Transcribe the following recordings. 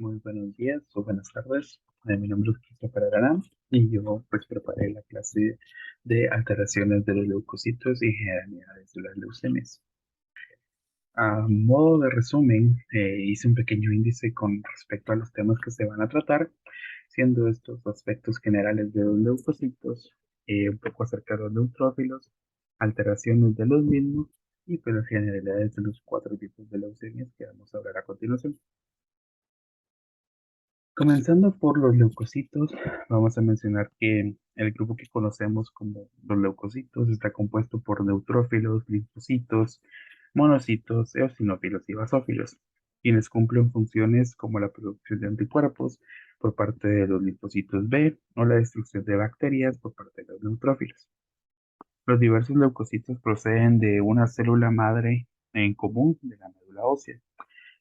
Muy buenos días o buenas tardes. Mi nombre es Christopher Arana y yo pues preparé la clase de alteraciones de los leucocitos y generalidades de las leucemias. A modo de resumen, hice un pequeño índice con respecto a los temas que se van a tratar, siendo estos aspectos generales de los leucocitos, un poco acerca de los neutrófilos, alteraciones de los mismos y pues las generalidades de los cuatro tipos de leucemias que vamos a hablar a continuación. Comenzando por los leucocitos, vamos a mencionar que el grupo que conocemos como los leucocitos está compuesto por neutrófilos, linfocitos, monocitos, eosinófilos y basófilos, quienes cumplen funciones como la producción de anticuerpos por parte de los linfocitos B o la destrucción de bacterias por parte de los neutrófilos. Los diversos leucocitos proceden de una célula madre en común de la médula ósea.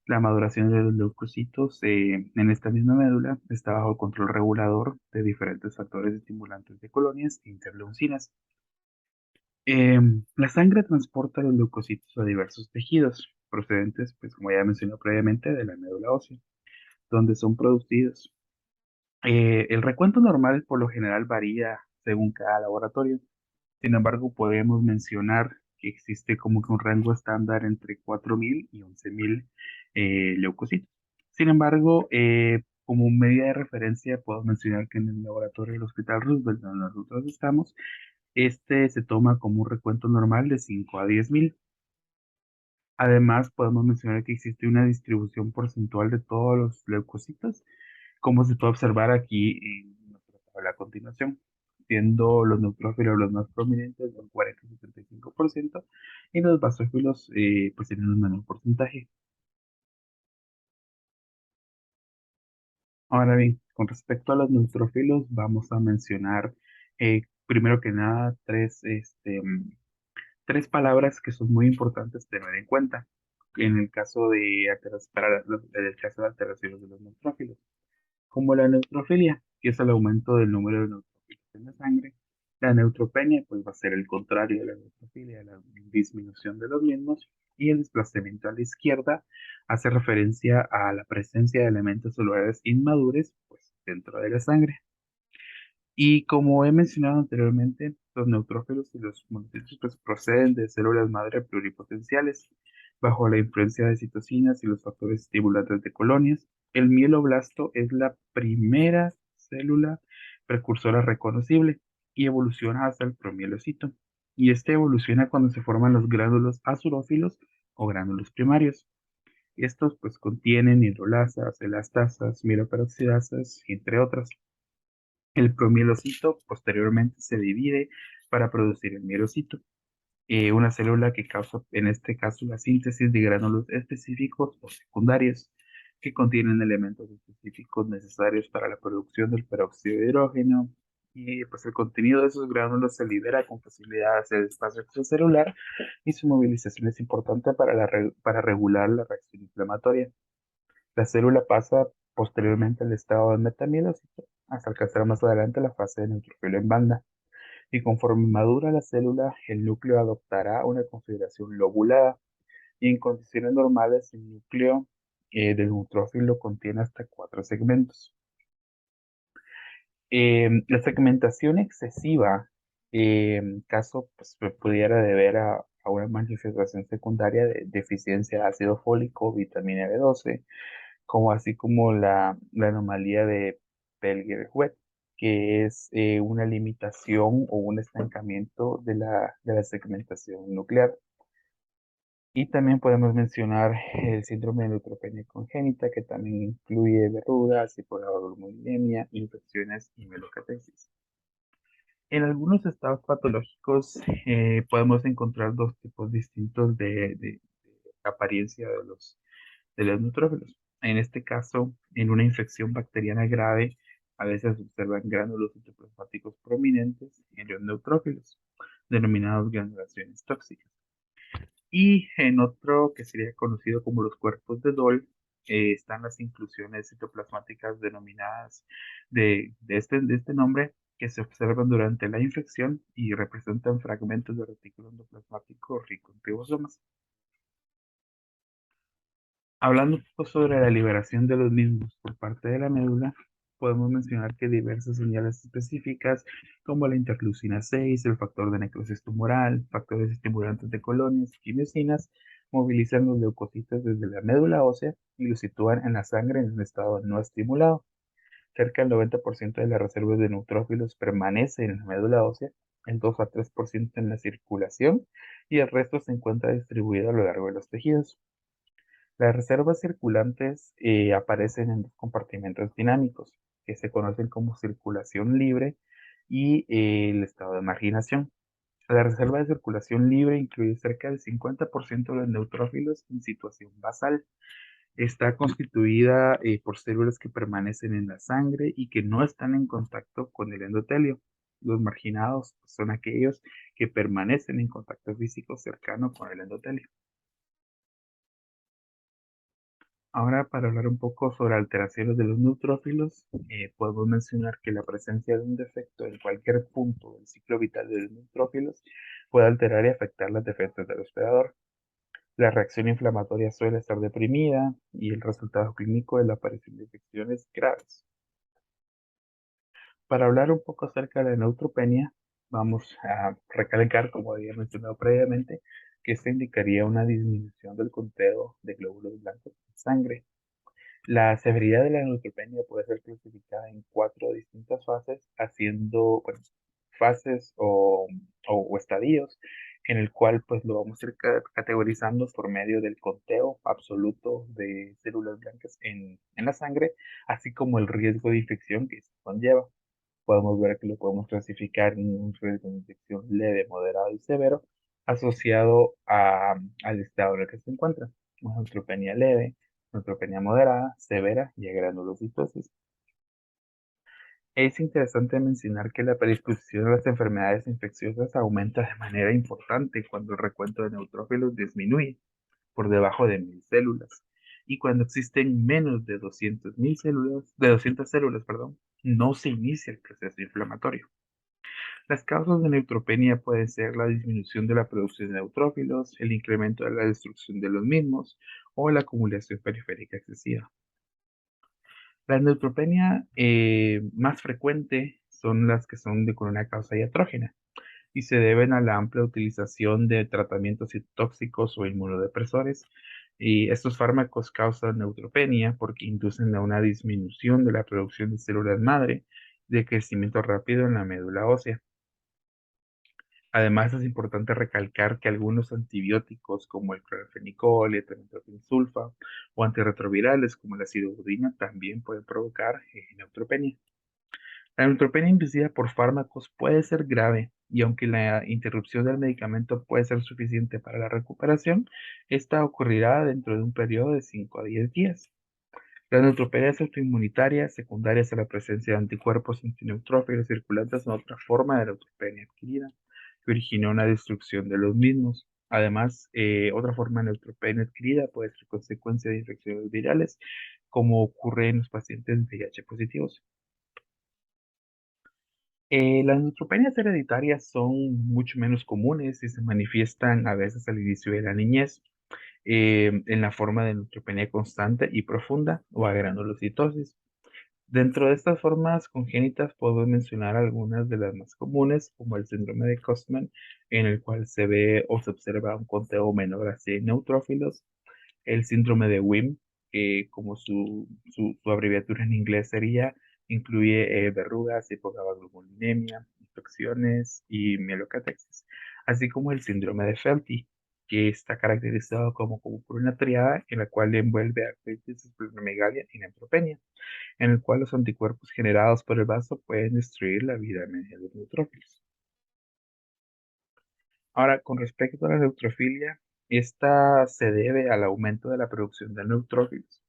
La maduración de los leucocitos en esta misma médula está bajo control regulador de diferentes factores estimulantes de colonias e interleucinas. La sangre transporta los leucocitos a diversos tejidos, procedentes, pues como ya mencioné previamente, de la médula ósea, donde son producidos. El recuento normal por lo general varía según cada laboratorio. Sin embargo, podemos mencionar que existe como que un rango estándar entre 4.000 y 11.000 leucocitos. Sin embargo, como medida de referencia, puedo mencionar que en el laboratorio del Hospital Roosevelt, donde nosotros estamos, este se toma como un recuento normal de 5 a 10.000. Además, podemos mencionar que existe una distribución porcentual de todos los leucocitos, como se puede observar aquí en nuestra tabla a continuación, siendo los neutrófilos los más prominentes, del 40 y 75%, y los basófilos pues tienen un menor porcentaje. Ahora bien, con respecto a los neutrófilos, vamos a mencionar primero que nada tres palabras que son muy importantes tener en cuenta en el caso de en el caso de alteraciones de los neutrófilos, como la neutrofilia, que es el aumento del número de neutrófilos en la sangre. La neutropenia, pues va a ser el contrario de la neutrofilia, la disminución de los mismos. Y el desplazamiento a la izquierda hace referencia a la presencia de elementos celulares inmaduros, pues, dentro de la sangre. Y como he mencionado anteriormente, los neutrófilos y los monocitos pues, proceden de células madre pluripotenciales bajo la influencia de citocinas y los factores estimulantes de colonias. El mieloblasto es la primera célula precursora reconocible y evoluciona hasta el promielocito. Y este evoluciona cuando se forman los gránulos azurófilos o gránulos primarios. Estos pues contienen hidrolasas, elastasas, mieloperoxidasas, entre otras. El promielocito posteriormente se divide para producir el mielocito, una célula que causa, en este caso, la síntesis de gránulos específicos o secundarios que contienen elementos específicos necesarios para la producción del peróxido de hidrógeno. Y pues el contenido de esos gránulos se libera con facilidad hacia el espacio extracelular y su movilización es importante para regular la reacción inflamatoria. La célula pasa posteriormente al estado de metamielocito hasta alcanzar más adelante la fase de neutrofilo en banda. Y conforme madura la célula, el núcleo adoptará una configuración lobulada. Y en condiciones normales, el núcleo del neutrófilo contiene hasta cuatro segmentos. La segmentación excesiva, en caso pues, pudiera deber a una manifestación secundaria de deficiencia de ácido fólico, vitamina B12, como así como la anomalía de Pelger-Wett, que es una limitación o un estancamiento de la segmentación nuclear. Y también podemos mencionar el síndrome de neutropenia congénita, que también incluye verrugas, hipogammaglobulinemia, infecciones y melocatesis. En algunos estados patológicos podemos encontrar dos tipos distintos de apariencia de los neutrófilos. En este caso, en una infección bacteriana grave, a veces se observan gránulos citoplasmáticos prominentes en los neutrófilos, denominados granulaciones tóxicas. Y en otro que sería conocido como los cuerpos de Dole, están las inclusiones citoplasmáticas denominadas de este nombre, que se observan durante la infección y representan fragmentos de retículo endoplasmático rico en ribosomas. Hablando un poco sobre la liberación de los mismos por parte de la médula, podemos mencionar que diversas señales específicas como la interleucina 6, el factor de necrosis tumoral, factores estimulantes de colonias y quimiosinas movilizan los leucocitos desde la médula ósea y los sitúan en la sangre en un estado no estimulado. Cerca del 90% de las reservas de neutrófilos permanece en la médula ósea, el 2 a 3% en la circulación y el resto se encuentra distribuido a lo largo de los tejidos. Las reservas circulantes aparecen en dos compartimentos dinámicos, que se conocen como circulación libre y el estado de marginación. La reserva de circulación libre incluye cerca del 50% de los neutrófilos en situación basal. Está constituida por células que permanecen en la sangre y que no están en contacto con el endotelio. Los marginados son aquellos que permanecen en contacto físico cercano con el endotelio. Ahora, para hablar un poco sobre alteraciones de los neutrófilos, podemos mencionar que la presencia de un defecto en cualquier punto del ciclo vital de los neutrófilos puede alterar y afectar las defensas del hospedador. La reacción inflamatoria suele estar deprimida y el resultado clínico es la aparición de infecciones graves. Para hablar un poco acerca de la neutropenia, vamos a recalcar, como había mencionado previamente, que esto indicaría una disminución del conteo de glóbulos blancos en sangre. La severidad de la neutropenia puede ser clasificada en cuatro distintas fases, haciendo fases o estadios, en el cual pues lo vamos a ir categorizando por medio del conteo absoluto de células blancas en la sangre, así como el riesgo de infección que esto conlleva. Podemos ver que lo podemos clasificar en un riesgo de infección leve, moderado y severo, asociado al estado en el que se encuentra. Una neutropenia leve, neutropenia moderada, severa y a granulocitosis. Es interesante mencionar que la predisposición a las enfermedades infecciosas aumenta de manera importante cuando el recuento de neutrófilos disminuye por debajo de 1000 células y cuando existen menos de 200.000 células, de 200 células, perdón, no se inicia el proceso inflamatorio. Las causas de neutropenia pueden ser la disminución de la producción de neutrófilos, el incremento de la destrucción de los mismos o la acumulación periférica excesiva. La neutropenia más frecuente son las que son con una causa iatrogénica y se deben a la amplia utilización de tratamientos tóxicos o inmunodepresores. Y estos fármacos causan neutropenia porque inducen a una disminución de la producción de células madre de crecimiento rápido en la médula ósea. Además, es importante recalcar que algunos antibióticos como el clorfenicol, el trimetoprim sulfa o antirretrovirales como la acidobudina también pueden provocar neutropenia. La neutropenia inducida por fármacos puede ser grave y aunque la interrupción del medicamento puede ser suficiente para la recuperación, esta ocurrirá dentro de un periodo de 5 a 10 días. Las neutropenias autoinmunitarias secundarias a la presencia de anticuerpos antineutrófilos circulantes son otra forma de neutropenia adquirida que origina una destrucción de los mismos. Además, otra forma de neutropenia adquirida puede ser consecuencia de infecciones virales, como ocurre en los pacientes VIH positivos. Las neutropenias hereditarias son mucho menos comunes y se manifiestan a veces al inicio de la niñez, en la forma de neutropenia constante y profunda o a granulocitosis. Dentro de estas formas congénitas podemos mencionar algunas de las más comunes, como el síndrome de Costman, en el cual se ve o se observa un conteo menor a 100 neutrófilos, el síndrome de WHIM, que como su abreviatura en inglés sería, incluye verrugas, hipogabaglobulinemia, infecciones y mielocatesis, así como el síndrome de Felty, que está caracterizado como por una triada en la cual envuelve artritis, esplenomegalia y neutropenia, en el cual los anticuerpos generados por el vaso pueden destruir la vida media de los neutrófilos. Ahora, con respecto a la neutrofilia, esta se debe al aumento de la producción de neutrófilos,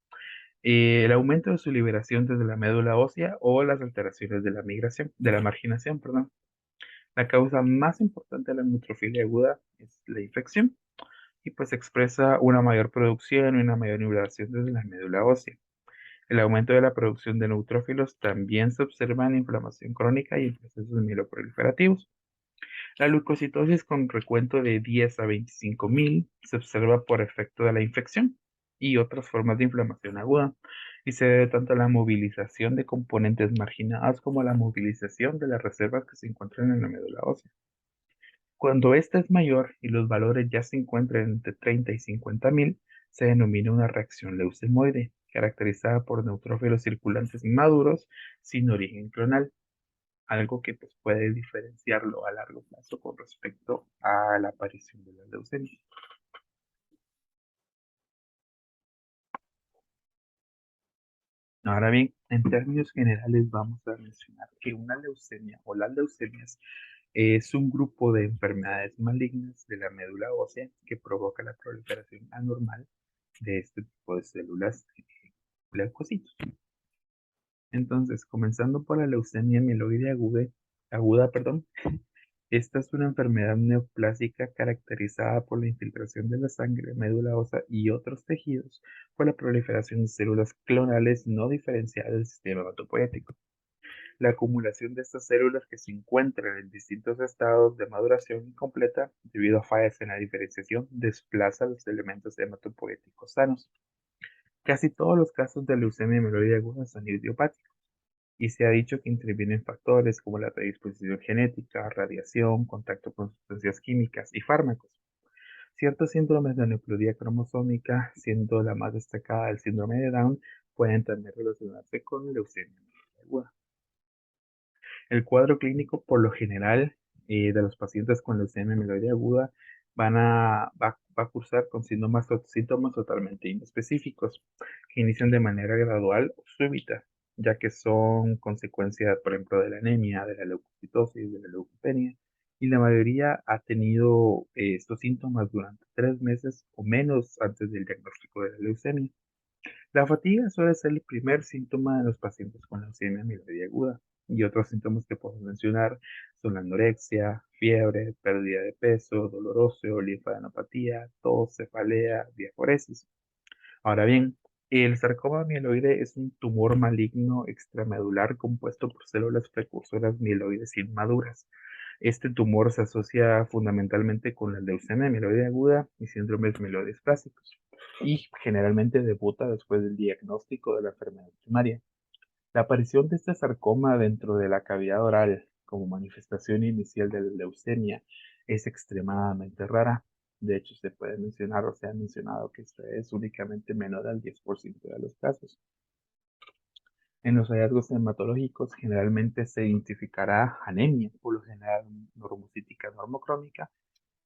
el aumento de su liberación desde la médula ósea o las alteraciones de la marginación, perdón. La causa más importante de la neutrofilia aguda es la infección y pues expresa una mayor producción y una mayor liberación desde la médula ósea. El aumento de la producción de neutrófilos también se observa en inflamación crónica y en procesos mieloproliferativos. La leucocitosis con recuento de 10 a 25.000 se observa por efecto de la infección y otras formas de inflamación aguda, y se debe tanto a la movilización de componentes marginados como a la movilización de las reservas que se encuentran en la médula ósea. Cuando ésta es mayor y los valores ya se encuentran entre 30 y 50.000, se denomina una reacción leucemoide, caracterizada por neutrófilos circulantes inmaduros sin origen clonal, algo que pues, puede diferenciarlo a largo plazo con respecto a la aparición de la leucemia. Ahora bien, en términos generales vamos a mencionar que una leucemia o las leucemias es un grupo de enfermedades malignas de la médula ósea que provoca la proliferación anormal de este tipo de células leucocitos. Entonces, comenzando por la leucemia mieloide aguda, perdón, esta es una enfermedad neoplásica caracterizada por la infiltración de la sangre, médula ósea y otros tejidos por la proliferación de células clonales no diferenciadas del sistema hematopoético. La acumulación de estas células que se encuentran en distintos estados de maduración incompleta debido a fallas en la diferenciación desplaza los elementos hematopoéticos sanos. Casi todos los casos de leucemia mieloide aguda son idiopáticos y se ha dicho que intervienen factores como la predisposición genética, radiación, contacto con sustancias químicas y fármacos. Ciertos síndromes de aneuploidía cromosómica, siendo la más destacada el síndrome de Down, pueden también relacionarse con leucemia mieloide aguda. El cuadro clínico, por lo general, de los pacientes con leucemia mieloide aguda va a cursar con síntomas totalmente inespecíficos, que inician de manera gradual o súbita, ya que son consecuencias, por ejemplo, de la anemia, de la leucocitosis, de la leucopenia, y la mayoría ha tenido estos síntomas durante 3 meses o menos antes del diagnóstico de la leucemia. La fatiga suele ser el primer síntoma de los pacientes con leucemia mieloide aguda, y otros síntomas que podemos mencionar son la anorexia, fiebre, pérdida de peso, dolor óseo, linfadenopatía, tos, cefalea, diaforesis. Ahora bien, el sarcoma mieloide es un tumor maligno extramedular compuesto por células precursoras mieloides inmaduras. Este tumor se asocia fundamentalmente con la leucemia mieloide aguda y síndromes mieloides clásicos, y generalmente debuta después del diagnóstico de la enfermedad primaria. La aparición de este sarcoma dentro de la cavidad oral como manifestación inicial de la leucemia es extremadamente rara. De hecho, se puede mencionar o se ha mencionado que esto es únicamente menor al 10% de los casos. En los hallazgos hematológicos generalmente se identificará anemia, por lo general normocítica normocrónica,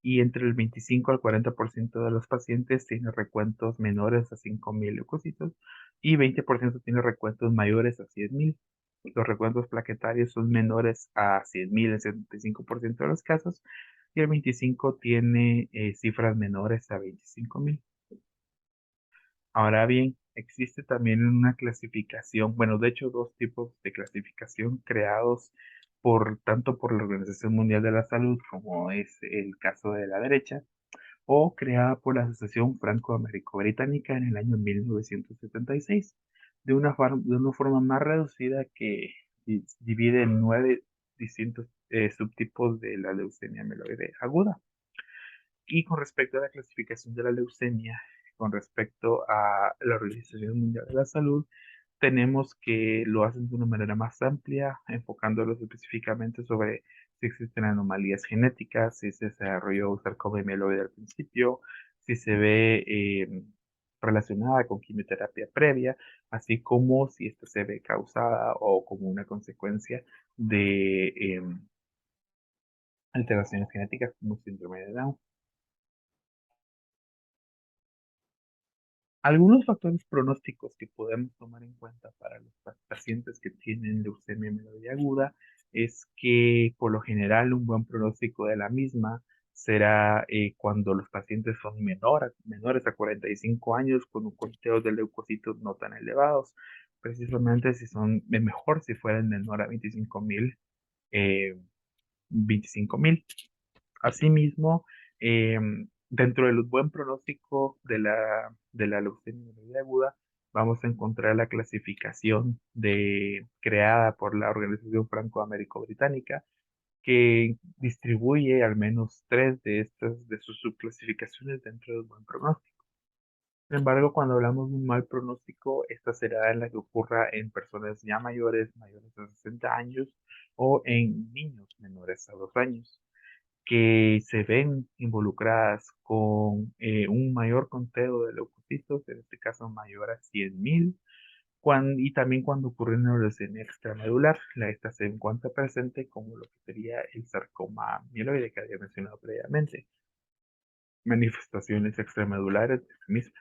y entre el 25 al 40% de los pacientes tiene recuentos menores a 5.000 leucocitos y 20% tiene recuentos mayores a 100.000. Los recuentos plaquetarios son menores a 100.000 en 75% de los casos y el 25% tiene cifras menores a 25.000. Ahora bien, existe también una clasificación, bueno, de hecho dos tipos de clasificación creados tanto por la Organización Mundial de la Salud, como es el caso de la derecha, o creada por la Asociación Franco-Américo-Británica en el año 1976, de una forma más reducida que divide en 9 distintos subtipos de la leucemia mieloide aguda. Y con respecto a la clasificación de la leucemia, con respecto a la Organización Mundial de la Salud, tenemos que lo hacen de una manera más amplia, enfocándolos específicamente sobre si existen anomalías genéticas, si se desarrolló sarcoma mieloide al principio, si se ve relacionada con quimioterapia previa, así como si esta se ve causada o como una consecuencia de alteraciones genéticas como síndrome de Down. Algunos factores pronósticos que podemos tomar en cuenta para los pacientes que tienen leucemia mieloide aguda es que por lo general un buen pronóstico de la misma será cuando los pacientes son menores a 45 años con un conteo de leucocitos no tan elevados. Precisamente si son mejor si fueran menor a 25.000, eh, 25.000. Asimismo, dentro del buen pronóstico de la leucemia mieloide aguda, vamos a encontrar la clasificación creada por la Organización Franco-Américo-Británica, que distribuye al menos tres de estas de sus subclasificaciones dentro del buen pronóstico. Sin embargo, cuando hablamos de un mal pronóstico, esta será en la que ocurra en personas ya mayores, mayores de 60 años, o en niños menores a 2 años, que se ven involucradas con un mayor conteo de leucocitos, en este caso mayor a 100.000, y también cuando ocurre una leucemia extramedular, esta se encuentra presente como lo que sería el sarcoma mieloide que había mencionado previamente, manifestaciones extramedulares de la misma.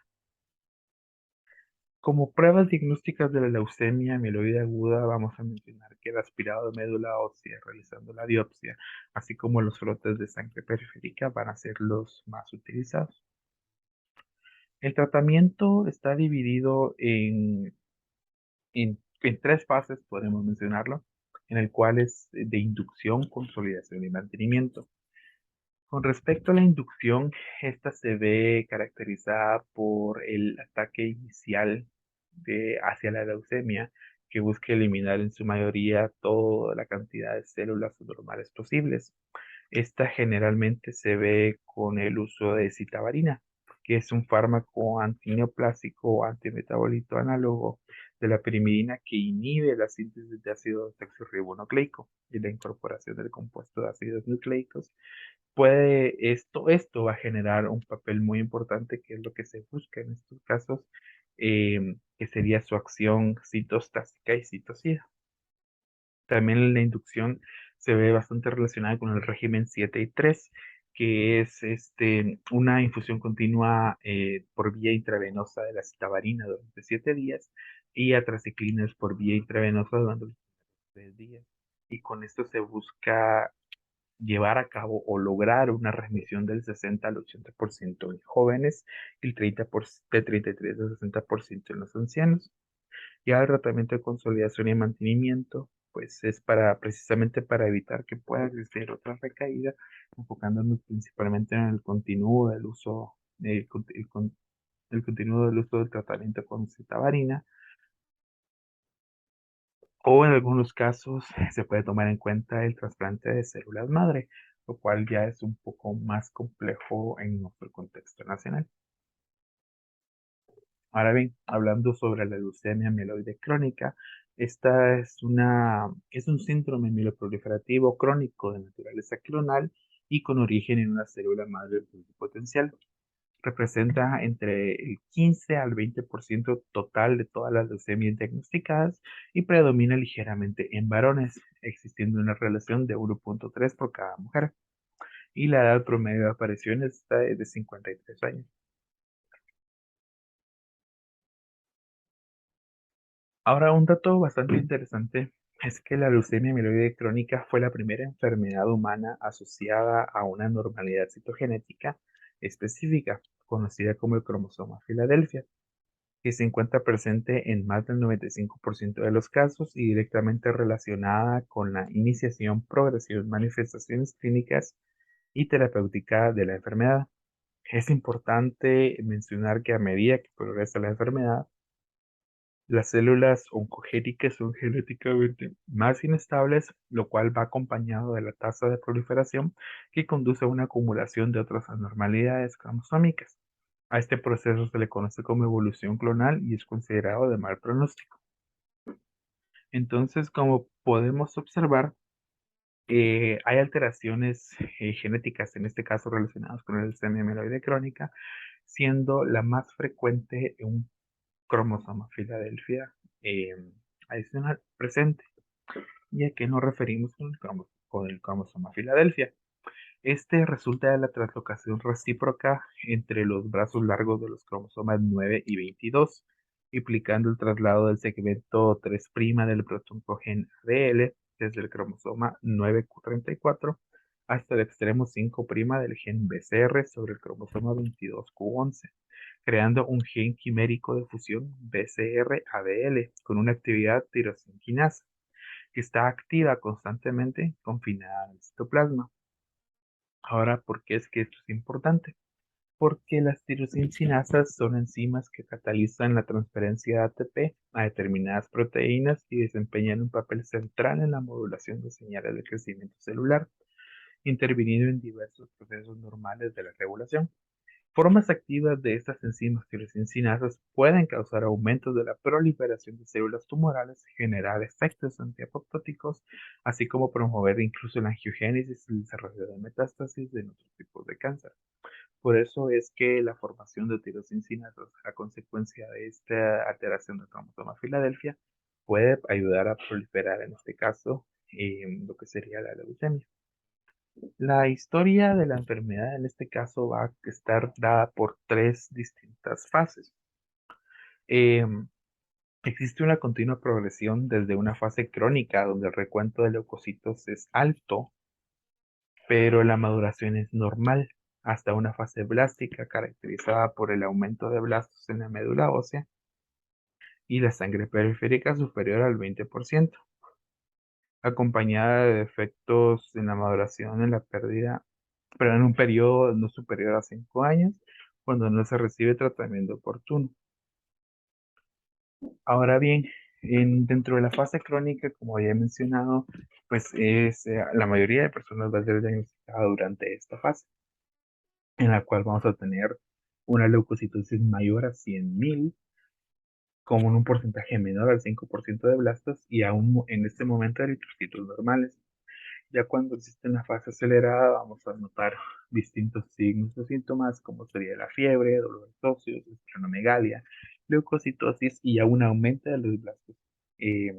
Como pruebas diagnósticas de la leucemia mieloide aguda, vamos a mencionar que el aspirado de médula ósea realizando la biopsia, así como los frotes de sangre periférica van a ser los más utilizados. El tratamiento está dividido en tres fases, podemos mencionarlo, en el cual es de inducción, consolidación y mantenimiento. Con respecto a la inducción, esta se ve caracterizada por el ataque inicial hacia la leucemia, que busca eliminar en su mayoría toda la cantidad de células normales posibles. Esta generalmente se ve con el uso de citabarina, que es un fármaco antineoplásico o antimetabolito análogo de la pirimidina que inhibe la síntesis de ácido desoxirribonucleico y la incorporación del compuesto de ácidos nucleicos. Esto va a generar un papel muy importante, que es lo que se busca en estos casos, que sería su acción citostática y citocida. También la inducción se ve bastante relacionada con el régimen 7 y 3, que es una infusión continua por vía intravenosa de la citabarina durante 7 días y atraciclinas por vía intravenosa durante los 3 días. Y con esto se busca llevar a cabo o lograr una remisión del 60 al 80% en jóvenes y el 33 al 60% en los ancianos. Ya el tratamiento de consolidación y mantenimiento, pues es precisamente para evitar que pueda existir otra recaída, enfocándonos principalmente en el continuo del uso, el continuo del uso del tratamiento con citabarina, o en algunos casos se puede tomar en cuenta el trasplante de células madre, lo cual ya es un poco más complejo en nuestro contexto nacional. Ahora bien, hablando sobre la leucemia mieloide crónica, esta es un síndrome mieloproliferativo crónico de naturaleza clonal y con origen en una célula madre pluripotencial. Representa entre el 15 al 20% total de todas las leucemias diagnosticadas y predomina ligeramente en varones, existiendo una relación de 1.3 por cada mujer. Y la edad promedio de aparición está de 53 años. Ahora, un dato bastante interesante es que la leucemia mieloide crónica fue la primera enfermedad humana asociada a una normalidad citogenética específica, conocida como el cromosoma Filadelfia, que se encuentra presente en más del 95% de los casos y directamente relacionada con la iniciación, progresión, manifestaciones clínicas y terapéutica de la enfermedad. Es importante mencionar que a medida que progresa la enfermedad, las células oncogénicas son genéticamente más inestables, lo cual va acompañado de la tasa de proliferación que conduce a una acumulación de otras anormalidades cromosómicas. A este proceso se le conoce como evolución clonal y es considerado de mal pronóstico. Entonces, como podemos observar, hay alteraciones genéticas, en este caso relacionadas con el leucemia mieloide crónica, siendo la más frecuente un cromosoma Filadelfia eh, adicional presente. ¿Y a qué nos referimos con el cromosoma Filadelfia? Este resulta de la translocación recíproca entre los brazos largos de los cromosomas 9 y 22, implicando el traslado del segmento 3' del protoncogen ADL desde el cromosoma 9q34 hasta el extremo 5' del gen BCR sobre el cromosoma 22q11, creando un gen quimérico de fusión BCR-ADL con una actividad tirosinquinasa que está activa constantemente confinada al citoplasma. Ahora, ¿por qué es que esto es importante? Porque las tirosinstinasas son enzimas que catalizan la transferencia de ATP a determinadas proteínas y desempeñan un papel central en la modulación de señales de crecimiento celular, interviniendo en diversos procesos normales de la regulación. Formas activas de estas enzimas tirosincinasas pueden causar aumentos de la proliferación de células tumorales, generar efectos antiapoptóticos, así como promover incluso la angiogénesis y el desarrollo de metástasis de otros tipos de cáncer. Por eso es que la formación de tirosincinatos a consecuencia de esta alteración del cromosoma Filadelfia puede ayudar a proliferar, en este caso, lo que sería la leucemia. La historia de la enfermedad en este caso va a estar dada por tres distintas fases. Em, Existe una continua progresión desde una fase crónica donde el recuento de leucocitos es alto, pero la maduración es normal, hasta una fase blástica caracterizada por el aumento de blastos en la médula ósea y la sangre periférica superior al 20%, acompañada de efectos en la maduración en la pérdida, pero en un periodo no superior a 5 años, cuando no se recibe tratamiento oportuno. Ahora bien, dentro de la fase crónica, como ya he mencionado, pues la mayoría de personas va a ser diagnosticada durante esta fase, en la cual vamos a tener una leucocitosis mayor a 100.000, como en un porcentaje menor al 5% de blastos y aún en este momento de eritrocitos normales. Ya cuando existe una fase acelerada, vamos a notar distintos signos o síntomas, como sería la fiebre, dolores óseos, esplenomegalia, leucocitosis y aún aumento de los blastos eh,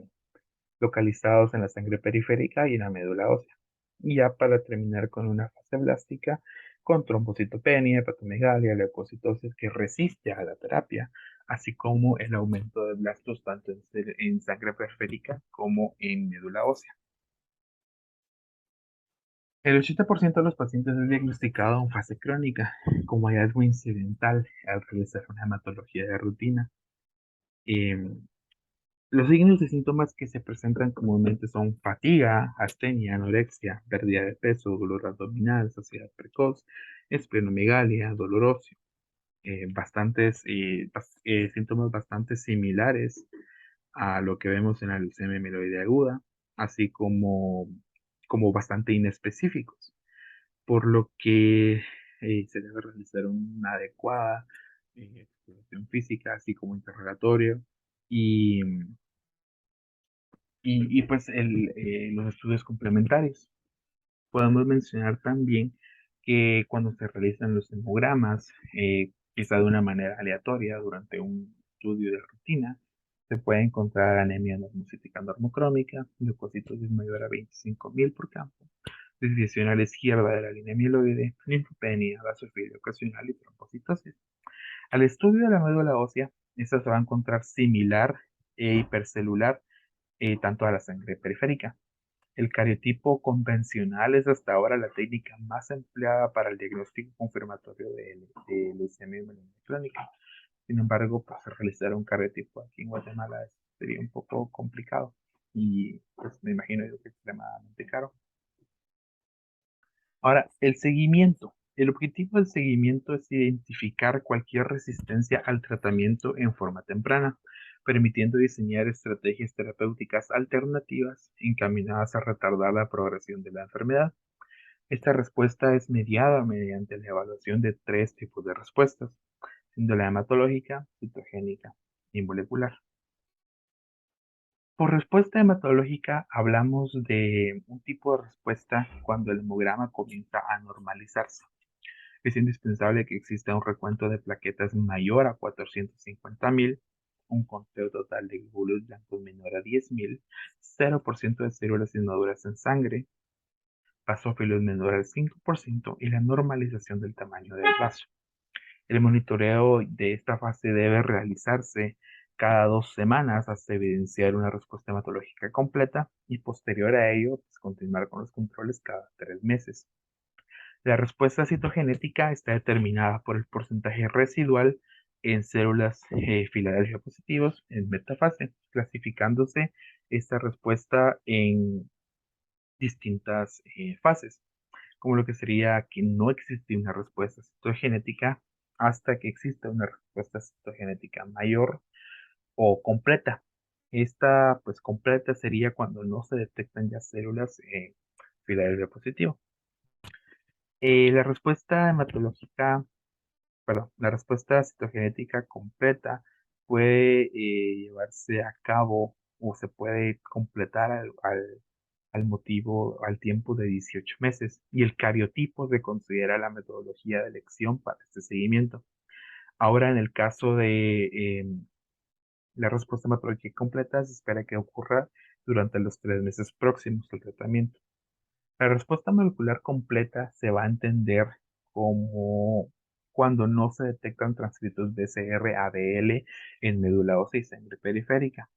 localizados en la sangre periférica y en la médula ósea. Y ya para terminar con una fase blástica, con trombocitopenia, hepatomegalia, leucocitosis que resiste a la terapia, así como el aumento de blastos tanto en sangre periférica como en médula ósea. El 80% de los pacientes es diagnosticado en fase crónica, como hallazgo incidental al realizar una hematología de rutina. Em, los signos y síntomas que se presentan comúnmente son fatiga, astenia, anorexia, pérdida de peso, dolor abdominal, saciedad precoz, esplenomegalia, dolor óseo. Síntomas bastante similares a lo que vemos en la leucemia mieloide aguda, así como bastante inespecíficos, por lo que se debe realizar una adecuada exploración física, así como interrogatorio, y, pues los estudios complementarios. Podemos mencionar también que cuando se realizan los hemogramas, quizá de una manera aleatoria durante un estudio de rutina, se puede encontrar anemia normocítica normocrómica, leucocitosis mayor a 25.000 por campo, desviación a la izquierda de la línea mieloide, linfopenia, vasofilia ocasional y trombocitosis. Al estudio de la médula ósea, esta se va a encontrar similar e hipercelular tanto a la sangre periférica. El cariotipo convencional es hasta ahora la técnica más empleada para el diagnóstico confirmatorio de leucemia mieloide crónica. Sin embargo, pues realizar un cariotipo aquí en Guatemala sería un poco complicado y pues me imagino yo que extremadamente caro. Ahora, el seguimiento. El objetivo del seguimiento es identificar cualquier resistencia al tratamiento en forma temprana, permitiendo diseñar estrategias terapéuticas alternativas encaminadas a retardar la progresión de la enfermedad. Esta respuesta es mediada mediante la evaluación de tres tipos de respuestas, siendo la hematológica, citogénica y molecular. Por respuesta hematológica hablamos de un tipo de respuesta cuando el hemograma comienza a normalizarse. Es indispensable que exista un recuento de plaquetas mayor a 450.000, un conteo total de glóbulos blancos menor a 10.000, 0% de células inmaduras en sangre, basófilos menor al 5% y la normalización del tamaño del vaso. El monitoreo de esta fase debe realizarse cada 2 semanas hasta evidenciar una respuesta hematológica completa y posterior a ello, pues, continuar con los controles cada 3 meses. La respuesta citogenética está determinada por el porcentaje residual en células Filadelfia positivos en metafase, clasificándose esta respuesta en distintas fases, como lo que sería que no existe una respuesta citogenética hasta que exista una respuesta citogenética mayor o completa. Esta, pues, completa sería cuando no se detectan ya células Filadelfia positivo. La respuesta hematológica perdón, la respuesta citogenética completa puede llevarse a cabo o se puede completar al tiempo de 18 meses, y el cariotipo se considera la metodología de elección para este seguimiento. Ahora, en el caso de la respuesta metodológica completa, se espera que ocurra durante los 3 meses próximos del tratamiento. La respuesta molecular completa se va a entender como cuando no se detectan transcritos BCR-ABL en médula ósea y sangre periférica,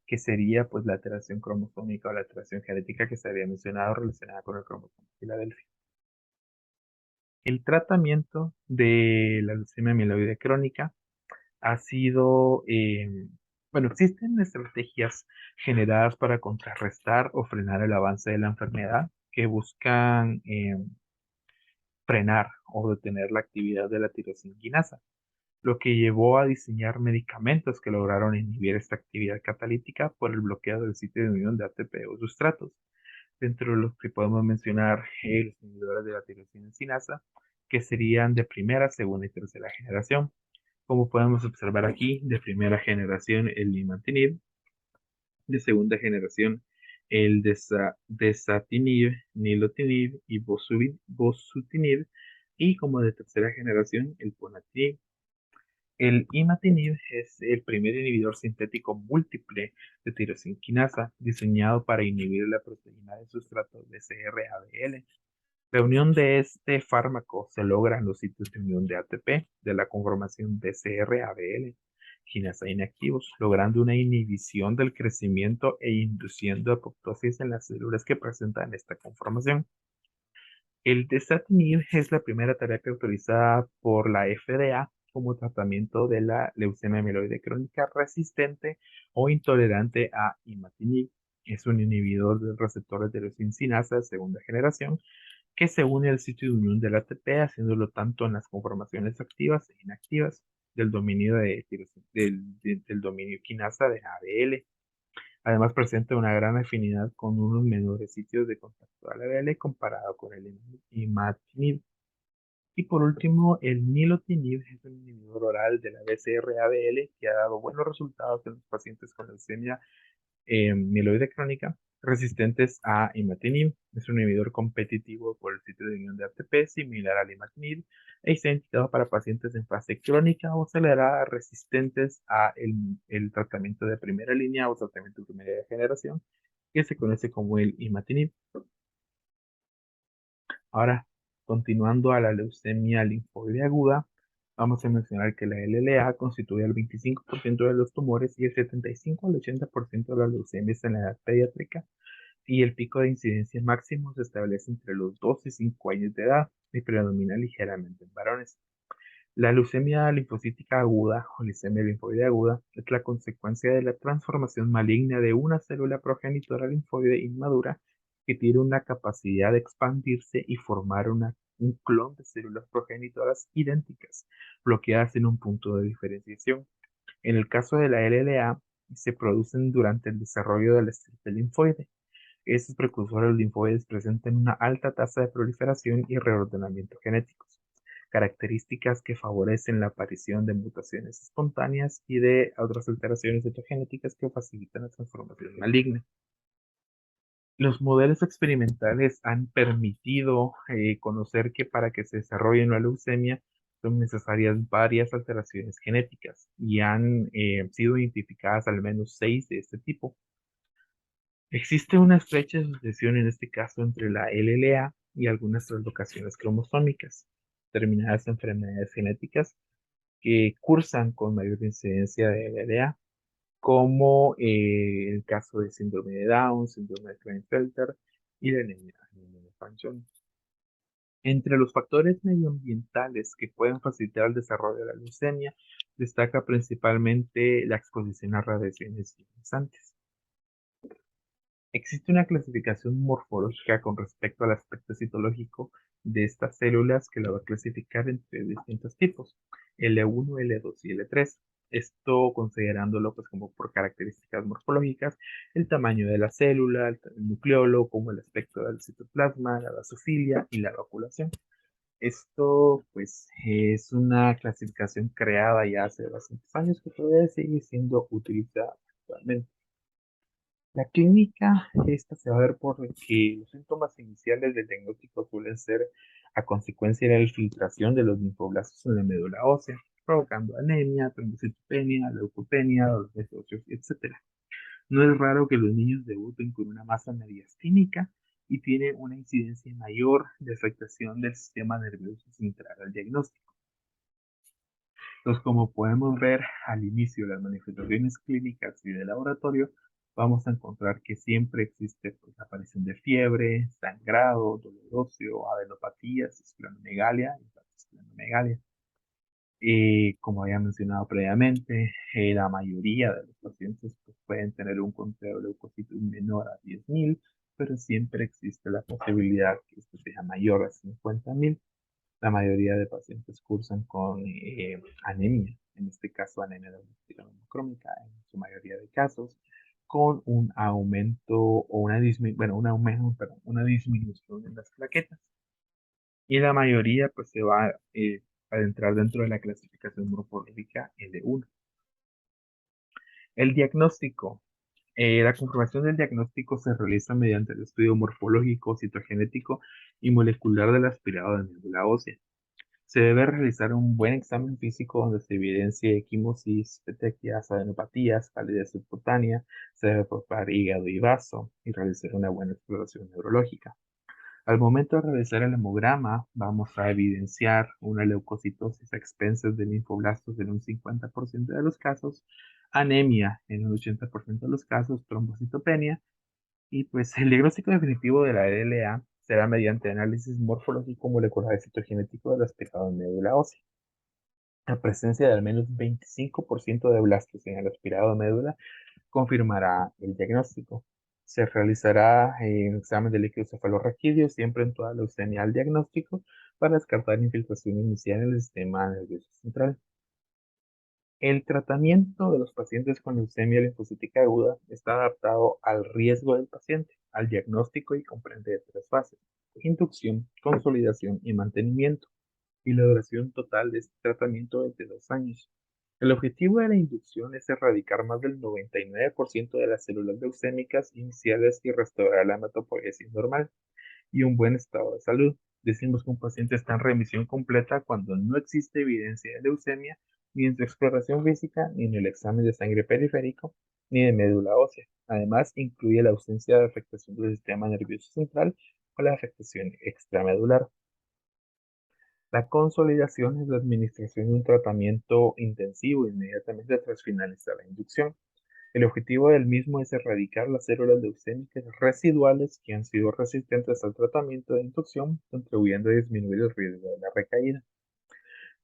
que sería pues la alteración cromosómica o la alteración genética que se había mencionado relacionada con el cromosoma Filadelfia. El tratamiento de la leucemia mieloide crónica ha sido, bueno, existen estrategias generadas para contrarrestar o frenar el avance de la enfermedad que buscan frenar o detener la actividad de la tirosina quinasa, lo que llevó a diseñar medicamentos que lograron inhibir esta actividad catalítica por el bloqueo del sitio de unión de ATP o sustratos. Dentro de los que podemos mencionar los inhibidores de la tirosina quinasa, que serían de primera, segunda y tercera generación. Como podemos observar aquí, de primera generación el imatinib, de segunda generación el desatinib, nilotinib y bosutinib, y como de tercera generación el ponatinib. El imatinib es el primer inhibidor sintético múltiple de tirosina quinasa diseñado para inhibir la proteína de sustrato BCR-ABL. La unión de este fármaco se logra en los sitios de unión de ATP de la conformación BCR-ABL, quinasa inactivos, logrando una inhibición del crecimiento e induciendo apoptosis en las células que presentan esta conformación. El dasatinib es la primera terapia autorizada por la FDA como tratamiento de la leucemia mieloide crónica resistente o intolerante a imatinib. Es un inhibidor del receptor de leucina quinasa de segunda generación que se une al sitio de unión del ATP, haciéndolo tanto en las conformaciones activas e inactivas del dominio del dominio quinasa de ABL. Además, presenta una gran afinidad con unos menores sitios de contacto al ABL comparado con el imatinib. Y por último, el nilotinib es un inhibidor oral de la BCR-ABL que ha dado buenos resultados en los pacientes con leucemia mieloide crónica resistentes a imatinib. Es un inhibidor competitivo por el sitio de unión de ATP similar al imatinib y está indicado para pacientes en fase crónica o acelerada resistentes a el tratamiento de primera línea o tratamiento de primera generación, que se conoce como el imatinib. Ahora, continuando a la leucemia linfoide aguda, vamos a mencionar que la LLA constituye el 25% de los tumores y el 75 al 80% de las leucemias en la edad pediátrica, y el pico de incidencia máximo se establece entre los 2 y 5 años de edad y predomina ligeramente en varones. La leucemia linfocítica aguda o leucemia linfoide aguda es la consecuencia de la transformación maligna de una célula progenitora linfoide inmadura que tiene una capacidad de expandirse y formar un clon de células progenitoras idénticas, bloqueadas en un punto de diferenciación. En el caso de la LLA, se producen durante el desarrollo del estirpe linfoide. Estos precursores linfoides presentan una alta tasa de proliferación y reordenamiento genéticos, características que favorecen la aparición de mutaciones espontáneas y de otras alteraciones citogenéticas que facilitan la transformación maligna. Los modelos experimentales han permitido conocer que para que se desarrolle una leucemia son necesarias varias alteraciones genéticas y han sido identificadas al menos 6 de este tipo. Existe una estrecha asociación en este caso entre la LLA y algunas translocaciones cromosómicas, determinadas enfermedades genéticas que cursan con mayor incidencia de LLA, como el caso de síndrome de Down, síndrome de Klinefelter y de anemia de Fanconi. Entre los factores medioambientales que pueden facilitar el desarrollo de la leucemia, destaca principalmente la exposición a radiaciones ionizantes. Existe una clasificación morfológica con respecto al aspecto citológico de estas células que la va a clasificar entre distintos tipos, L1, L2 y L3. Esto considerándolo pues como por características morfológicas, el tamaño de la célula, el nucleolo, como el aspecto del citoplasma, la basofilia y la vacuolación. Esto, pues, es una clasificación creada ya hace bastantes años que todavía sigue siendo utilizada actualmente. La clínica, esta se va a ver porque los síntomas iniciales del diagnóstico suelen ser a consecuencia de la infiltración de los linfoblastos en la médula ósea, provocando anemia, trombocitopenia, leucopenia, dolores óseos, etc. No es raro que los niños debuten con una masa mediastínica y tienen una incidencia mayor de afectación del sistema nervioso central al diagnóstico. Entonces, como podemos ver al inicio de las manifestaciones clínicas y de laboratorio, vamos a encontrar que siempre existe pues, la aparición de fiebre, sangrado, dolor óseo, adenopatías, esplenomegalia, esplenomegalia. Como había mencionado previamente, la mayoría de los pacientes pues, pueden tener un conteo de leucocitos menor a 10.000, pero siempre existe la posibilidad que esto sea mayor a 50.000. La mayoría de pacientes cursan con anemia, en este caso anemia crónica, en su mayoría de casos, con un aumento o una disminución, bueno, un aumento, perdón, una disminución en las plaquetas. Y la mayoría pues se va a adentrar dentro de la clasificación morfológica L1. El diagnóstico. La confirmación del diagnóstico se realiza mediante el estudio morfológico, citogenético y molecular del aspirado de médula ósea. Se debe realizar un buen examen físico donde se evidencie equimosis, petequias, adenopatías, palidez subcutánea, se debe palpar hígado y vaso y realizar una buena exploración neurológica. Al momento de realizar el hemograma, vamos a evidenciar una leucocitosis a expensas de linfoblastos en un 50% de los casos, anemia en un 80% de los casos, trombocitopenia, y pues el diagnóstico definitivo de la LLA será mediante análisis morfológico molecular y citogenético del aspirado en médula ósea. La presencia de al menos 25% de blastos en el aspirado de médula confirmará el diagnóstico. Se realizará un examen de líquido cefalorraquídeo siempre en toda leucemia al diagnóstico para descartar infiltración inicial en el sistema nervioso central. El tratamiento de los pacientes con leucemia linfocítica aguda está adaptado al riesgo del paciente, al diagnóstico y comprende tres fases: inducción, consolidación y mantenimiento, y la duración total de este tratamiento es de 2 años. El objetivo de la inducción es erradicar más del 99% de las células leucémicas iniciales y restaurar la hematopoiesis normal y un buen estado de salud. Decimos que un paciente está en remisión completa cuando no existe evidencia de leucemia ni en su exploración física, ni en el examen de sangre periférico, ni de médula ósea. Además, incluye la ausencia de afectación del sistema nervioso central o la afectación extramedular. La consolidación es la administración de un tratamiento intensivo inmediatamente tras finalizar la inducción. El objetivo del mismo es erradicar las células leucémicas residuales que han sido resistentes al tratamiento de inducción, contribuyendo a disminuir el riesgo de la recaída.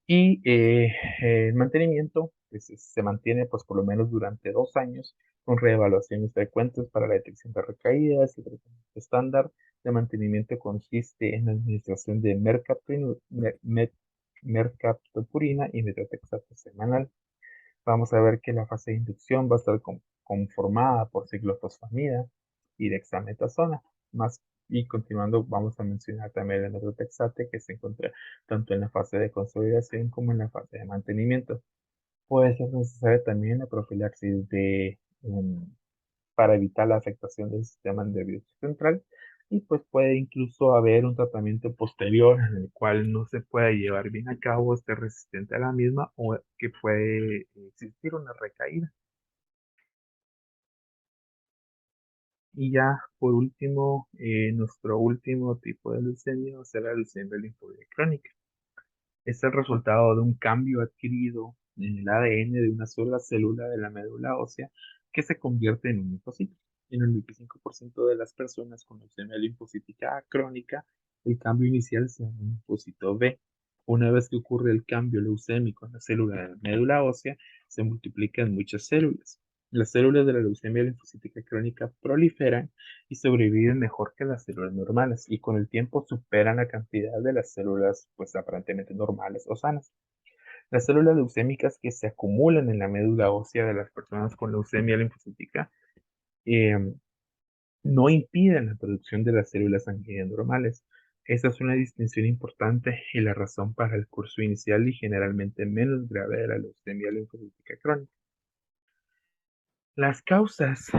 Y el mantenimiento pues, se mantiene pues, por lo menos durante 2 años, con reevaluaciones frecuentes para la detección de recaídas. El tratamiento estándar de mantenimiento consiste en la administración de mercaptopurina y metotrexato semanal. Vamos a ver que la fase de inducción va a estar conformada por ciclofosfamida y dexametasona. Más, y continuando, vamos a mencionar también el metotrexate que se encuentra tanto en la fase de consolidación como en la fase de mantenimiento. Puede ser necesaria también la profilaxis para evitar la afectación del sistema nervioso central, y pues puede incluso haber un tratamiento posterior en el cual no se pueda llevar bien a cabo, esté resistente a la misma o que puede existir una recaída. Y ya por último, nuestro último tipo de leucemia va a ser la leucemia linfoide crónica. Es el resultado de un cambio adquirido en el ADN de una sola célula de la médula ósea que se convierte en un linfocito. En el 25% de las personas con leucemia linfocítica crónica, el cambio inicial se llama linfocito B. Una vez que ocurre el cambio leucémico en la célula de la médula ósea, se multiplican muchas células. Las células de la leucemia linfocítica crónica proliferan y sobreviven mejor que las células normales, y con el tiempo superan la cantidad de las células pues aparentemente normales o sanas. Las células leucémicas que se acumulan en la médula ósea de las personas con leucemia linfocítica eh, no impiden la producción de las células sanguíneas normales, Esta es una distinción importante y la razón para el curso inicial y generalmente menos grave de la leucemia linfocítica crónica. Las causas,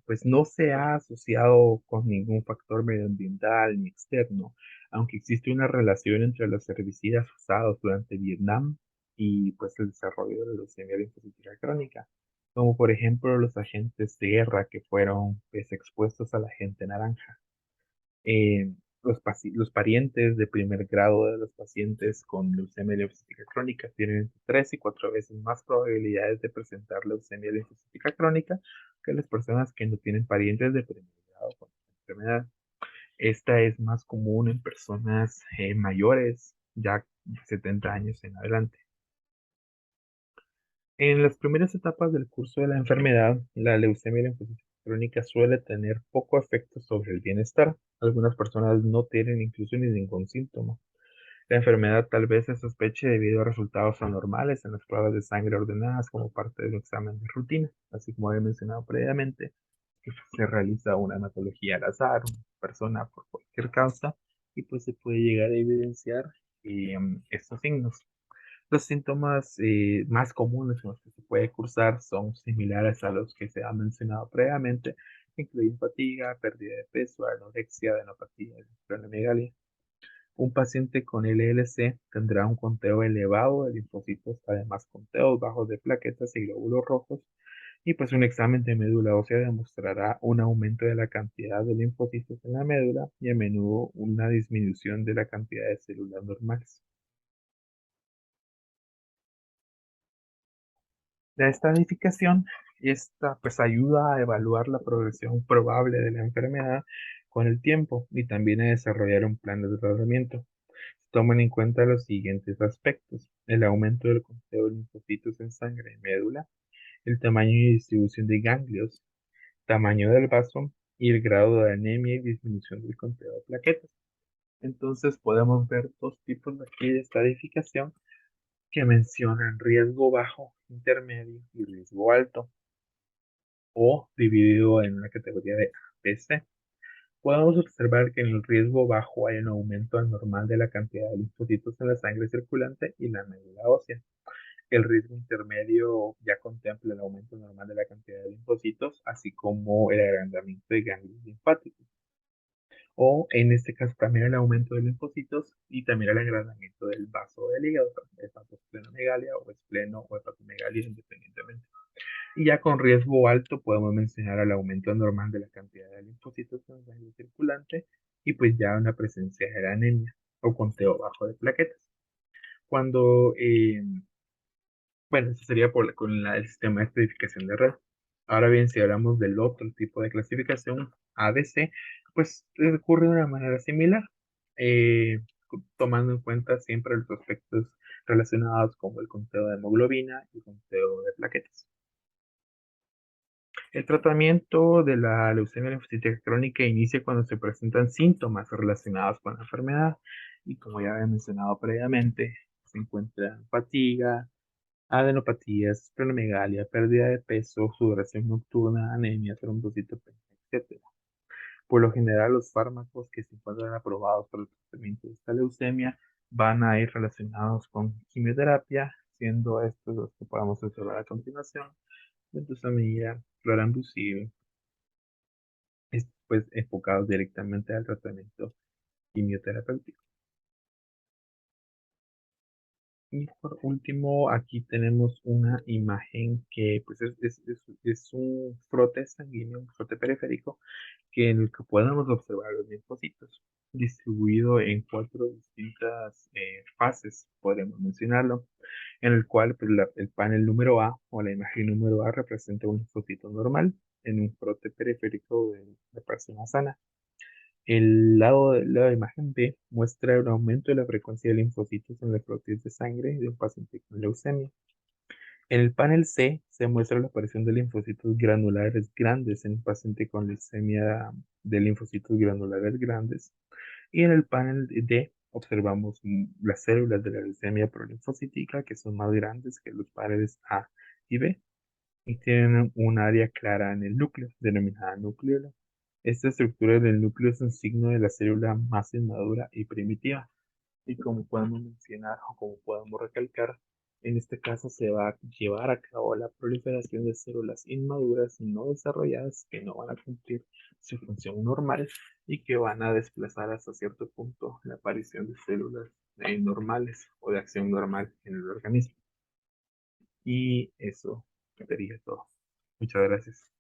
pues no se ha asociado con ningún factor medioambiental ni externo, aunque existe una relación entre los herbicidas usados durante Vietnam y pues el desarrollo de la leucemia linfocítica crónica, como por ejemplo los agentes de guerra que fueron pues, expuestos a la agente naranja. Eh, los parientes de primer grado de los pacientes con leucemia linfocítica crónica tienen entre 3 y 4 veces más probabilidades de presentar leucemia linfocítica crónica que las personas que no tienen parientes de primer grado con la enfermedad. Esta es más común en personas mayores, ya de 70 años en adelante. En las primeras etapas del curso de la enfermedad, la leucemia linfocítica crónica suele tener poco efecto sobre el bienestar. Algunas personas no tienen incluso ni ningún síntoma. La enfermedad tal vez se sospeche debido a resultados anormales en las pruebas de sangre ordenadas como parte de un examen de rutina, así como había mencionado previamente, que se realiza una hematología al azar, una persona por cualquier causa, y pues se puede llegar a evidenciar estos signos. Los síntomas más comunes con los que se puede cursar son similares a los que se han mencionado previamente, incluyen fatiga, pérdida de peso, anorexia, adenopatía y esplenomegalia. Un paciente con LLC tendrá un conteo elevado de linfocitos, además conteos bajos de plaquetas y glóbulos rojos, y pues un examen de médula ósea demostrará un aumento de la cantidad de linfocitos en la médula y a menudo una disminución de la cantidad de células normales. La estadificación, esta pues ayuda a evaluar la progresión probable de la enfermedad con el tiempo y también a desarrollar un plan de tratamiento. Toman en cuenta los siguientes aspectos: el aumento del conteo de linfocitos en sangre y médula, el tamaño y distribución de ganglios, tamaño del vaso y el grado de anemia y disminución del conteo de plaquetas. Entonces podemos ver dos tipos aquí de estadificación que mencionan riesgo bajo, intermedio y riesgo alto, o dividido en una categoría de A, B, C. Podemos observar que en el riesgo bajo hay un aumento anormal de la cantidad de linfocitos en la sangre circulante y la médula ósea. El riesgo intermedio ya contempla el aumento normal de la cantidad de linfocitos, así como el agrandamiento de ganglios linfáticos. O en este caso también el aumento de linfocitos y también el agrandamiento del vaso del hígado, hepatosplenomegalia o espleno o hepatomegalia independientemente. Y ya con riesgo alto podemos mencionar el aumento normal de la cantidad de linfocitos en la sangre circulante y pues ya una presencia de la anemia o conteo bajo de plaquetas. Cuando, bueno, eso sería el sistema de clasificación de red. Ahora bien, si hablamos del otro tipo de clasificación, ABC, pues ocurre de una manera similar, eh, tomando en cuenta siempre los aspectos relacionados como el conteo de hemoglobina y el conteo de plaquetas. El tratamiento de la leucemia linfocítica crónica inicia cuando se presentan síntomas relacionados con la enfermedad y como ya había mencionado previamente, se encuentran fatiga, adenopatías, esplenomegalia, pérdida de peso, sudoración nocturna, anemia, trombocitopenia, etc. Por lo general, los fármacos que se encuentran aprobados para el tratamiento de esta leucemia van a ir relacionados con quimioterapia, siendo estos los que podemos observar a continuación: entusiasmia, chlorambucil, pues enfocados directamente al tratamiento quimioterapéutico. Y por último, aquí tenemos una imagen que pues es un frote sanguíneo, un frote periférico, que en el que podemos observar los linfocitos, distribuido en cuatro distintas fases, podemos mencionarlo, en el cual pues, el panel número A o la imagen número A representa un linfocito normal en un frote periférico de persona sana. El lado de la imagen B muestra un aumento de la frecuencia de linfocitos en la frotis de sangre de un paciente con leucemia. En el panel C se muestra la aparición de linfocitos granulares grandes en un paciente con leucemia de linfocitos granulares grandes. Y en el panel D observamos las células de la leucemia prolinfocítica que son más grandes que los paneles A y B y tienen un área clara en el núcleo, denominada núcleo. Esta estructura del núcleo es un signo de la célula más inmadura y primitiva. Y como podemos mencionar o como podemos recalcar, en este caso se va a llevar a cabo la proliferación de células inmaduras no desarrolladas que no van a cumplir su función normal y que van a desplazar hasta cierto punto la aparición de células normales o de acción normal en el organismo. Y eso sería todo. Muchas gracias.